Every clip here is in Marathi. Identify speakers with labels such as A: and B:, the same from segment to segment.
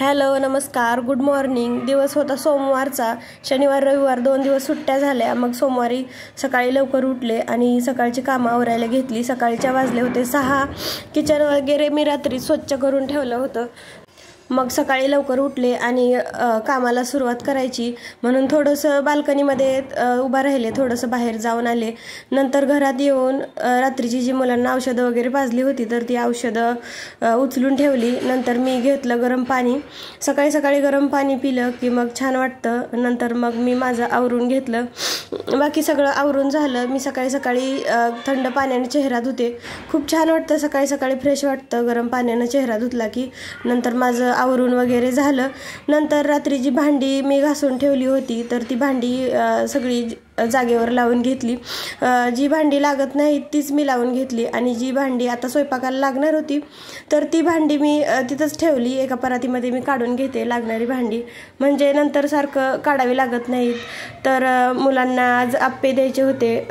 A: हॅलो नमस्कार गुड मॉर्निंग। दिवस होता सोमवारचा। शनिवार रविवार 2 दिवस सुट्ट्या झाल्या। मग सोमवारी सकाळी लवकर उठले आणि सकाळची कामं आवरायला घेतली। सकाळच्या वाजले होते 6। किचन वगैरे मी रात्री स्वच्छ करून ठेवलं होतं। मग सकाळी लवकर उठले आणि कामाला सुरुवात करायची म्हणून थोडंसं बाल्कनीमध्ये उभा राहिले, थोडंसं बाहेर जाऊन आले। नंतर घरात येऊन रात्रीची जी मुलांना औषधं वगैरे पाजली होती तर ती औषधं उचलून ठेवली। नंतर मी घेतलं गरम पाणी। सकाळी सकाळी गरम पाणी पिलं की मग छान वाटतं। नंतर मग मी माझं आवरून घेतलं। बाकी सगळं आवरून झालं। मी सकाळी सकाळी थंड पाण्याने चेहरा धुते। खूप छान वाटतं, सकाळी सकाळी फ्रेश वाटतं गरम पाण्याने चेहरा धुतला की। नंतर माझं आवरून वगैरे झालं। नंतर रात्री जी भांडी मी घासून ठेवली होती तर ती भांडी सगळी जागेवर लावून घेतली। जी भांडी लागत नाही तीच मी लावून घेतली आणि जी भांडी आता स्वयंपाकाला लागणार होती तर ती भांडी मी तिथंच ठेवली। एका परातीमध्ये मी काढून घेते लागणारी भांडी, म्हणजे नंतर सारखं काढावी लागत नाहीत। तर मुलांना आज आप्पे द्यायचे होते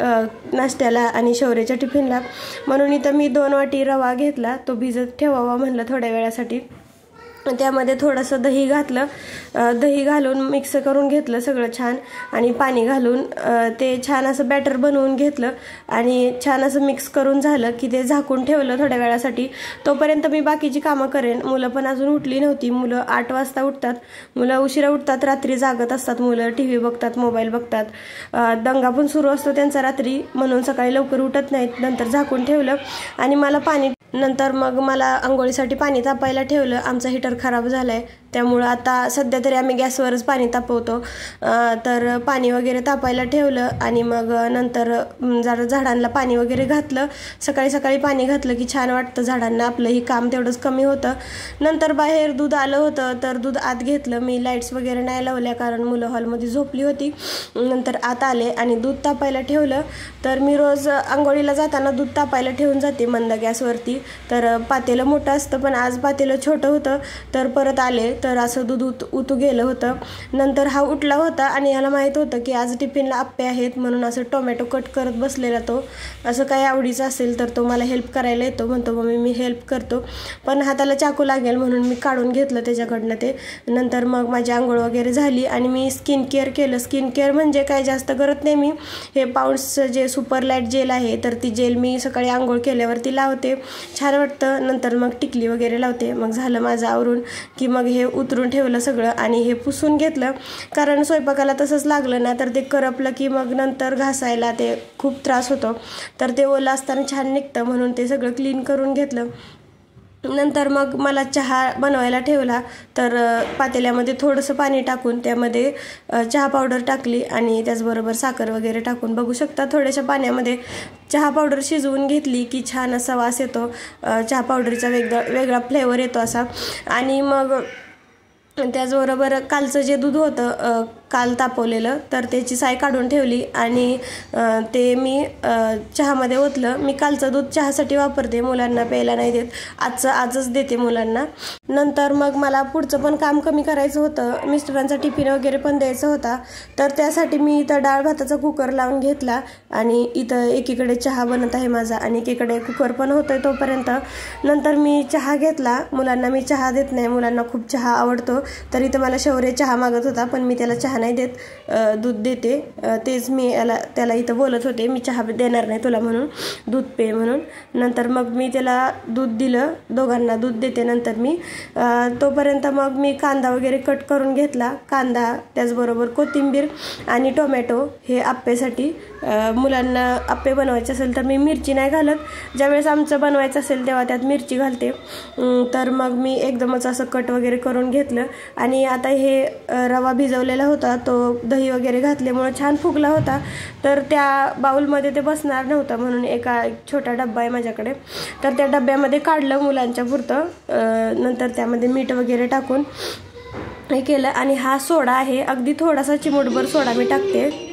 A: नाश्त्याला आणि शौर्याच्या टिफिनला, म्हणून इथं मी 2 वाटी रवा घेतला। तो भिजत ठेवावा म्हणलं थोड्या वेळासाठी। त्यामध्ये थोडंसं दही घातलं। दही घालून मिक्स करून घेतलं सगळं छान आणि पाणी घालून ते छान असं बॅटर बनवून घेतलं आणि छान असं मिक्स करून झालं की ते झाकून ठेवलं थोड्या वेळासाठी। तोपर्यंत मी बाकीची कामं करेन। मुलं पण अजून उठली नव्हती। मुलं 8 वाजता उठतात। मुलं उशिरा उठतात, रात्री जागत असतात। मुलं टीव्ही बघतात, मोबाईल बघतात। दंगा पण सुरू असतो त्यांचा रात्री, म्हणून सकाळी लवकर उठत नाहीत। नंतर झाकून ठेवलं आणि नंतर मग मला आंघोळीसाठी पाणी तापायला ठेवलं। आमचा हीटर खराब झालाय त्यामुळं आता सध्या तरी आम्ही गॅसवरच पाणी तापवतो। तर पाणी वगैरे तापायला ठेवलं आणि मग नंतर जरा झाडांना पाणी वगैरे घातलं। सकाळी सकाळी पाणी घातलं की छान वाटतं झाडांना, आपलंही काम तेवढंच कमी होतं। नंतर बाहेर दूध आलं होतं तर दूध आत घेतलं मी। लाईट्स वगैरे नाही लावल्या कारण मुलं हॉलमध्ये झोपली होती। नंतर आत आले आणि दूध तापायला ठेवलं। तर मी रोज आंघोळीला जाताना दूध तापायला ठेवून जाते मंद गॅसवरती। तर पातेलं मोठं असतं पण आज पातेलं छोटं होतं तर परत आले तर असं दूध उतू गेलं होतं। नंतर हा उठला होता आणि याला माहीत होतं की आज टिफिनला आप्पे आहेत म्हणून असं टोमॅटो कट करत बसलेला। तो असं काही आवडीचं असेल तर तो मला हेल्प करायला येतो, म्हणतो मम्मी मी हेल्प करतो, पण हाताला चाकू लागेल म्हणून मी काढून घेतलं त्याच्याकडनं ते। नंतर मग माझी आंघोळ वगैरे झाली आणि मी स्किन केअर केलं। स्किन केअर म्हणजे काय जास्त करत नाही मी। हे पाऊंड्सचं जे सुपर लाईट जेल आहे तर ती जेल मी सकाळी आंघोळ केल्यावरती लावते, छान वाटतं। नंतर मग टिकली वगैरे लावते। मग झालं माझं आवरून की मग हे उतरून ठेवलं सगळं आणि हे पुसून घेतलं, कारण स्वयंपाकाला तसंच लागलं ना तर ते करपलं की मग नंतर घासायला ते खूप त्रास होतो। तर ते ओलं असताना छान निघतं म्हणून ते सगळं क्लीन करून घेतलं। नंतर मग मला चहा बनवायला ठेवला। तर पातेल्यामध्ये थोडंसं पाणी टाकून त्यामध्ये चहा पावडर टाकली आणि त्याचबरोबर साखर वगैरे टाकून, बघू शकता थोड्याशा पाण्यामध्ये चहा पावडर शिजवून घेतली की छान असा वास येतो। चहा पावडरचा वेगळा फ्लेवर येतो असा। आणि मग त्याचबरोबर कालचं जे दूध होतं काल तापवलेलं तर त्याची साय काढून ठेवली आणि ते मी चहामध्ये ओतलं। मी कालचं दूध चहासाठी वापरते, मुलांना प्यायला नाही देत, आजच देते मुलांना। नंतर मग मला पुढचं पण काम कमी करायचं होतं, मिस्टरांचा टिफिन वगैरे पण द्यायचा होता। तर त्यासाठी मी इथं डाळ भाताचा कुकर लावून घेतला आणि इथं एकीकडे चहा बनत आहे माझा आणि एकीकडे कुकर पण होतोय तोपर्यंत। नंतर मी चहा घेतला। मुलांना मी चहा देत नाही, मुलांना खूप चहा आवडतो। तर इथं मला शौर्य चहा मागत होता पण मी त्याला चहा नाही देत, दूध देते। तेच मी त्याला इथं बोलत होते मी चहा देणार नाही तुला म्हणून, दूध पे म्हणून। नंतर मग मी त्याला दूध दिलं, दोघांना दूध देते नंतर मी। तोपर्यंत मग मी कांदा वगैरे कट करून घेतला। कांदा त्याचबरोबर कोथिंबीर आणि टोमॅटो हे आप्पेसाठी। मुलांना आप्पे बनवायचे असेल तर मी मिरची नाही घालत, ज्यावेळेस आमचं बनवायचं असेल तेव्हा त्यात मिरची घालते। तर मग मी एकदमच असं कट वगैरे करून घेतलं आणि आता हे रवा भिजवलेला होता तो दही वगैरे घातल्यामुळे छान फुगला होता। तर त्या बाउलमध्ये ते बसणार नव्हतं म्हणून एक छोटा डब्बा आहे माझ्याकडे, तर त्या डब्यामध्ये काढलं मुलांच्या पुरतं। नंतर त्यामध्ये मीठ वगैरे टाकून हे केलं आणि हा सोडा आहे, अगदी थोडासा चिमूटभर सोडा मी टाकते।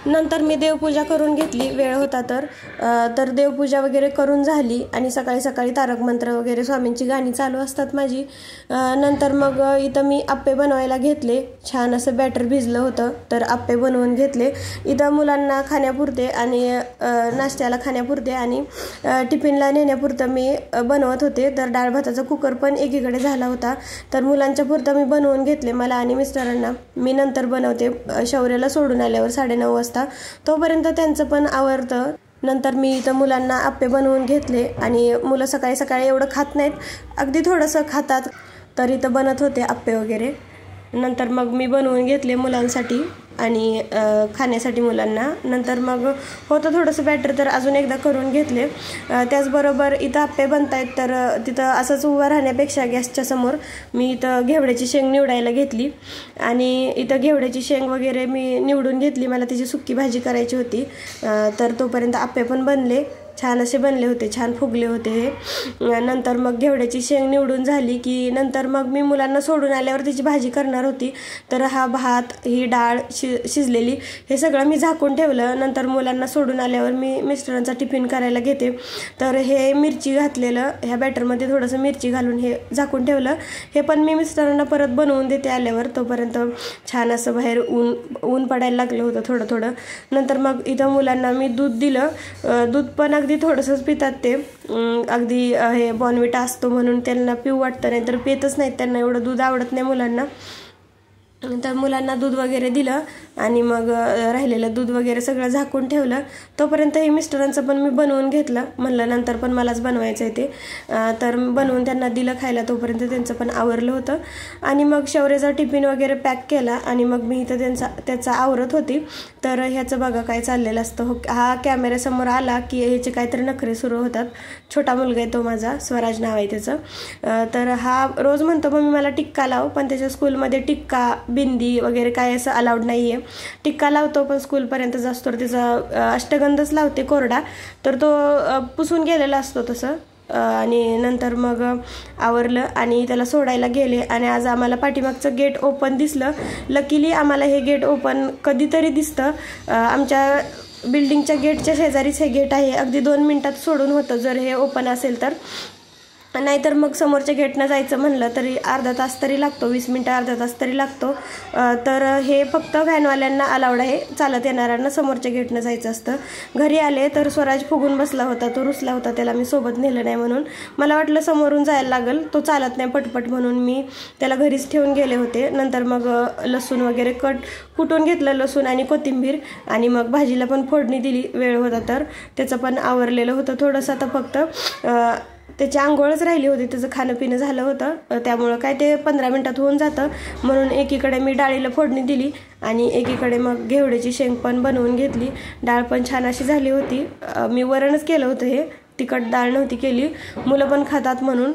A: नंतर मी देवपूजा करून घेतली, वेळ होता तर देवपूजा वगैरे करून झाली आणि सकाळी सकाळी तारक मंत्र वगैरे स्वामींची गाणी चालू असतात माझी. नंतर मग इथं मी आप्पे बनवायला घेतले. छान असं बॅटर भिजलं होतं तर आप्पे बनवून घेतले. इथं मुलांना खाण्यापुरते आणि नाश्त्याला खाण्यापुरते आणि टिफिनला नेण्यापुरतं मी बनवत होते. तर डाळ भाताचा कुकर पण एकीकडे झाला होता तर मुलांच्या पुरतं मी बनवून घेतले मला आणि मिस्टरांना. मी नंतर बनवते शौर्याला सोडून आल्यावर 9:30 वाजता, तोपर्यंत त्यांचं पण आवरतं. नंतर मी इथं मुलांना आप्पे बनवून घेतले आणि मुलं सकाळी सकाळी एवढं खात नाहीत, अगदी थोडंसं खातात, तर इथं बनत होते आप्पे वगैरे. नंतर मग मी बनवून घेतले मुलांसाठी आणि खाण्यासाठी मुलांना. नंतर मग होतं थोडंसं बॅटर तर अजून एकदा करून घेतले. त्याचबरोबर इथं आप्पे बनत आहेत तर तिथं असंच उभं राहण्यापेक्षा गॅसच्या समोर मी इथं घेवड्याची शेंग निवडायला घेतली आणि इथं घेवड्याची शेंग वगैरे मी निवडून घेतली. मला त्याची सुक्की भाजी करायची होती. तर तोपर्यंत आप्पे पण बनले, छान असे बनले होते, छान फुगले होते हे. नंतर मग घेवड्याची शेंग निवडून झाली की नंतर मग मी मुलांना सोडून आल्यावर त्याची भाजी करणार होती. तर हा भात, ही डाळ शिजलेली हे सगळं मी झाकून ठेवलं. नंतर मुलांना सोडून आल्यावर मी मिस्टरांचा टिफिन करायला घेते. तर हे मिरची घातलेलं, ह्या बॅटरमध्ये थोडंसं मिरची घालून हे झाकून ठेवलं. हे पण मी मिस्टरांना परत बनवून देते आल्यावर. तोपर्यंत छान असं बाहेर ऊन पडायला लागलं होतं थोडं थोडं. नंतर मग इथं मुलांना मी दूध दिलं. दूध पण अगदी थोडंसंच पितात ते, अगदी हे बॉर्नव्हिटा असतो म्हणून त्यांना पिऊ वाटतं, नाही तर पितच नाहीत, त्यांना एवढं दूध आवडत नाही मुलांना. तर मुलांना दूध वगैरे दिलं आणि मग राहिलेलं दूध वगैरे सगळं झाकून ठेवलं. तोपर्यंत हे मिस्टरांचं पण मी बनवून घेतलं, म्हणलं नंतर पण मलाच बनवायचं आहे ते. तर बनवून त्यांना दिलं खायला, तोपर्यंत त्यांचं पण आवरलं होतं. आणि मग शौर्याचा टिफिन वगैरे पॅक केला आणि मग मी इथं त्याचा आवरत होती. तर ह्याचं बघा काय चाललेलं असतं. हा कॅमेऱ्यासमोर आला की ह्याचे काहीतरी नखरे सुरू होतात. छोटा मुलगा आहे तो माझा, स्वराज नाव आहे त्याचं. तर हा रोज म्हणतो मम्मी मला टिक्का लाव, पण त्याच्या स्कूलमध्ये टिक्का, बिंदी वगैरे काय असं अलाउड नाही आहे. टिक्का लावतो पण स्कूलपर्यंत असतो, त्याचा अष्टगंधच लावते कोरडा, तर तो पुसून गेलेला असतो तसं. आणि नंतर मग आवरलं आणि त्याला सोडायला गेले आणि आज आम्हाला पाठीमागचं गेट ओपन दिसलं. लकीली आम्हाला हे गेट ओपन कधीतरी दिसतं. आमच्या बिल्डिंगच्या गेटच्या शेजारीच हे गेट आहे, अगदी 2 मिनिटात सोडून होतं जर हे ओपन असेल तर. नाहीतर मग समोरच्या गेटनं जायचं म्हणलं तरी अर्धा तास तरी लागतो, 20 मिनिटं अर्धा तास तरी लागतो. तर हे फक्त व्हॅनवाल्यांना अलाउड आहे, चालत येणाऱ्यांना समोरच्या गेटनं जायचं असतं. घरी आले तर स्वराज फुगून बसला होता, तो रुसला होता, त्याला मी सोबत नेलं नाही म्हणून. मला वाटलं समोरून जायला लागेल, तो चालत नाही पटपट म्हणून मी त्याला घरीच ठेवून गेले होते. नंतर मग लसूण वगैरे कुटून घेतलं, लसूण आणि कोथिंबीर, आणि मग भाजीला पण फोडणी दिली. वेळ होता तर त्याचं पण आवरलेलं होतं थोडंसं. आता फक्त त्याची आंघोळच राहिली होती, त्याचं खाणं पिणं झालं होतं, त्यामुळं काय ते 15 मिनिटात होऊन जातं. म्हणून एकीकडे मी डाळीला फोडणी दिली आणि एकीकडे मग घेवड्याची शेंग पण बनवून घेतली. डाळ पण छान अशी झाली होती. मी वरणच केलं होतं, हे तिखट डाळ नव्हती केली, मुलं पण खातात म्हणून.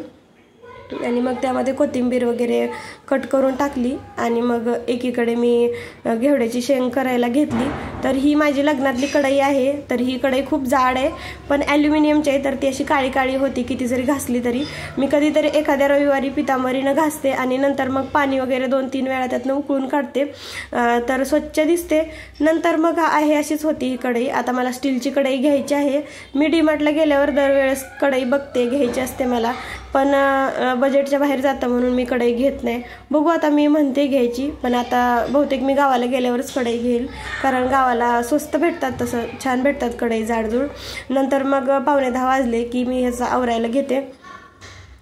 A: आणि मग त्यामध्ये कोथिंबीर वगैरे कट करून टाकली आणि मग एकीकडे मी घेवड्याची शेंग करायला घेतली. तर ही माझी लग्नातली कढई आहे. तर ही कढई खूप जाड आहे पण ॲल्युमिनियमची आहे, तर ती अशी काळी काळी होती, किती जरी घासली तरी. मी कधीतरी एखाद्या रविवारी पितांबरीनं घासते आणि नंतर मग पाणी वगैरे 2-3 वेळा त्यातनं उकळून काढते, तर स्वच्छ दिसते. नंतर मग आहे अशीच होती ही कढई. आता मला स्टीलची कढई घ्यायची आहे. मी डीमार्टला गेल्यावर दरवेळेस कढई बघते, घ्यायची असते मला, पण बजेटच्या बाहेर जातं म्हणून मी कढई घेत नाही. बघू आता, मी म्हणते घ्यायची, पण आता बहुतेक मी गावाला गेल्यावरच कढई घेईल, कारण गावाला स्वस्त भेटतात, तसं छान भेटतात कढई जाडजूड. नंतर मग 9:45 वाजले की मी ह्याचं आवरायला घेते.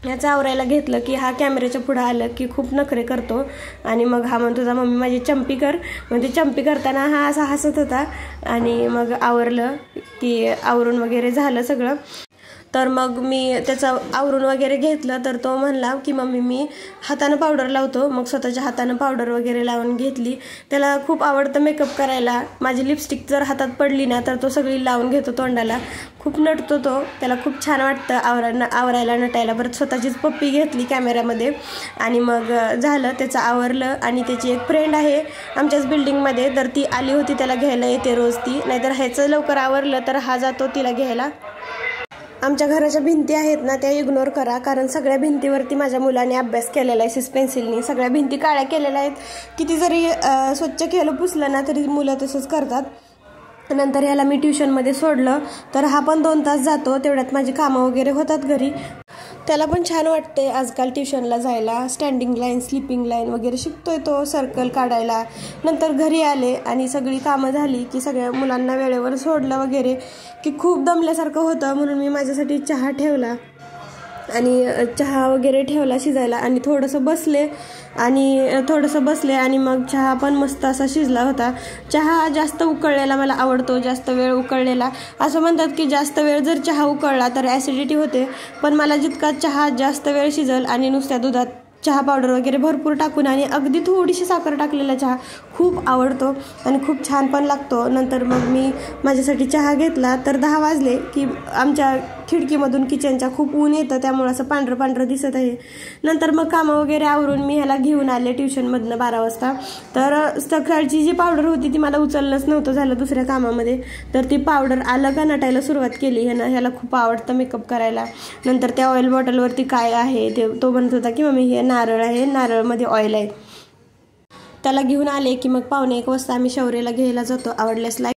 A: ह्याचं आवरायला घेतलं की हा कॅमेऱ्याच्या पुढं आलं की खूप नखरे करतो आणि मग हा म्हणतो जा मम्मी माझी चंपी कर. म्हणजे चंपी करताना हा असा हसत होता. आणि मग आवरलं की आवरून वगैरे झालं सगळं. तर मग मी त्याचं आवरून वगैरे घेतलं तर तो म्हणला की मम्मी मी हातानं पावडर लावतो. मग स्वतःच्या हातानं पावडर वगैरे लावून घेतली. त्याला खूप आवडतं मेकअप करायला. माझी लिपस्टिक जर हातात पडली ना तर तो सगळी लावून घेतो तोंडाला. खूप नटतो तो, त्याला खूप छान वाटतं आवरायला नटायला. परत स्वतःचीच पप्पी घेतली कॅमेऱ्यामध्ये आणि मग झालं त्याचं आवरलं. आणि त्याची एक फ्रेंड आहे आमच्याच बिल्डिंगमध्ये, तर ती आली होती, त्याला घ्यायला येते रोज ती. नाहीतर ह्याचं लवकर आवरलं तर हा जातो तिला घ्यायला. आमच्या घराच्या भिंती आहेत ना त्या इग्नोर करा, कारण सगळ्या भिंतीवरती माझ्या मुलाने अभ्यास केलेला आहे. 6 पेन्सिलनी सगळ्या भिंती काळ्या केलेल्या आहेत. किती जरी स्वच्छ केलं पुसलं ना तरी मुलं तसंच करतात. नंतर ह्याला मी ट्युशनमध्ये सोडलं, तर हा पण 2 तास जातो. तेवढ्यात माझी कामं वगैरे होतात घरी. त्याला पण छान वाटते आजकाल ट्युशनला जायला. स्टँडिंग लाईन, स्लिपिंग लाईन वगैरे शिकतोय तो, सर्कल काढायला. नंतर घरी आले आणि सगळी कामं झाली की सगळ्या मुलांना वेळेवर सोडलं वगैरे की खूप दमल्यासारखं होतं, म्हणून मी माझ्यासाठी चहा ठेवला आणि चहा वगैरे ठेवला शिजायला आणि थोडंसं बसले आणि मग चहा पण मस्त असा शिजला होता. चहा जास्त उकळलेला मला आवडतो, जास्त वेळ उकळलेला. असं म्हणतात की जास्त वेळ जर चहा उकळला तर ॲसिडिटी होते, पण मला जितका चहा जास्त वेळ शिजल आणि नुसत्या दुधात चहा पावडर वगैरे भरपूर टाकून आणि अगदी थोडीशी साखर टाकलेला चहा खूप आवडतो आणि खूप छान पण लागतो. नंतर मग मी माझ्यासाठी चहा घेतला. तर 10 वाजले की आमच्या खिडकीमधून किचनच्या खूप ऊन येतं, त्यामुळे असं पांढरं पांढरं दिसत आहे. नंतर मग कामं वगैरे आवरून मी ह्याला घेऊन आले ट्युशनमधनं 12 वाजता. तर सकाळची जी पावडर होती ती मला उचलणंच नव्हतं झालं दुसऱ्या कामामध्ये, तर ती पावडर आलं का नटायला सुरुवात केली. ह्याला खूप आवडतं मेकअप करायला. नंतर त्या ऑइल बॉटलवरती काय आहे तो म्हणत होता की मम्मी हे नारळ आहे, नारळमध्ये ऑइल आहे. त्याला घेऊन आले की मग 1:45 वाजता आम्ही शौर्यला घ्यायला जातो. आवडल्यास लाईक